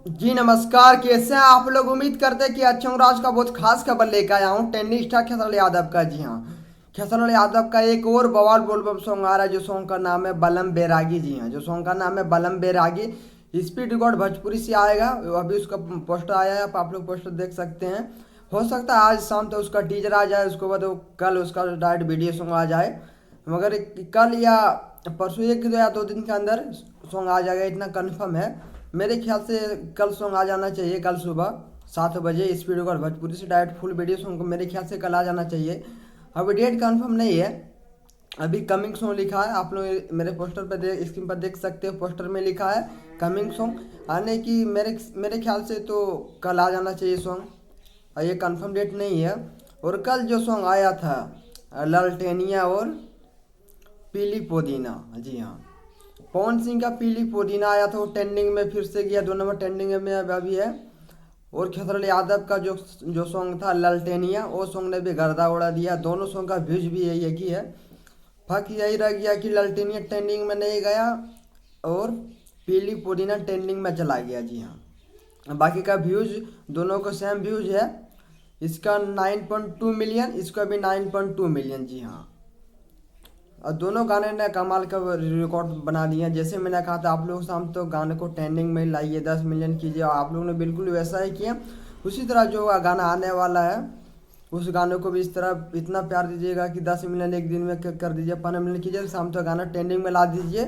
जी नमस्कार, कैसे हैं आप लोग। उम्मीद करते हैं कि अच्छे होंगे। आज का बहुत खास खबर लेकर आया हूँ टेनिस स्टार खेसारी यादव का। जी हाँ, खेसारी यादव का एक और बवाल बोलबम सॉन्ग आ रहा है, जो सॉन्ग का नाम है बलम बैरागी। जी हाँ, जो सॉन्ग का नाम है बलम बैरागी। स्पीड रिकॉर्ड भोजपुरी से आएगा। अभी उसका पोस्टर आया है, आप लोग पोस्टर देख सकते हैं। हो सकता है आज शाम तक उसका टीजर आ जाए, उसके बाद वो कल उसका डायरेक्ट वीडियो सॉन्ग आ जाए। मगर कल या परसों, एक दो या दो दिन के अंदर सॉन्ग आ जाएगा, इतना कंफर्म है। मेरे ख्याल से कल सॉन्ग आ जाना चाहिए, कल सुबह 7 बजे स्पीड और भोजपुरी से डायरेक्ट फुल वीडियो सॉन्ग को मेरे ख्याल से कल आ जाना चाहिए। अभी डेट कंफर्म नहीं है, अभी कमिंग सॉन्ग लिखा है। आप लोग मेरे पोस्टर पर स्क्रीन पर देख सकते हो, पोस्टर में लिखा है कमिंग सॉन्ग आने की। मेरे ख्याल से तो कल आ जाना चाहिए सॉन्ग, और ये कंफर्म डेट नहीं है। और कल जो सॉन्ग आया था लालटेनिया और पीली पुदीना, जी हाँ, पवन सिंह का पीली पुदीना आया था, वो ट्रेंडिंग में फिर से गया, 2 नंबर ट्रेंडिंग में अभी है। और खेसारी यादव का जो जो सॉन्ग था ललटेनिया, वो सॉन्ग ने भी गर्दा उड़ा दिया। दोनों सॉन्ग का व्यूज भी यही एक ही है। फर्क यही रह गया कि ललटेनिया ट्रेंडिंग में नहीं गया और पीली पुदीना ट्रेंडिंग में चला गया। जी हाँ, बाकी का व्यूज दोनों को सेम व्यूज है। इसका 9.2 मिलियन, इसका भी 9.2 मिलियन। जी हाँ, और दोनों गाने ने कमाल का रिकॉर्ड बना दिया। जैसे मैंने कहा था आप लोग शाम तो गाने को ट्रेंडिंग में लाइए, 10 मिलियन कीजिए, और आप लोगों ने बिल्कुल वैसा ही किया। उसी तरह जो गाना आने वाला है, उस गाने को भी इस तरह इतना प्यार दीजिएगा कि 10 मिलियन एक दिन में कर दीजिए, 15 मिलियन कीजिए, शाम तो गाना ट्रेंडिंग में ला दीजिए।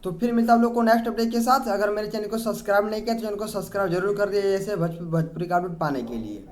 तो फिर मिलता हम लोग को नेक्स्ट अपडेट के साथ। अगर मेरे चैनल को सब्सक्राइब नहीं किया तो चैनल को सब्सक्राइब जरूर कर दिए, ऐसे भोजपुरी का अपडेट पाने के लिए।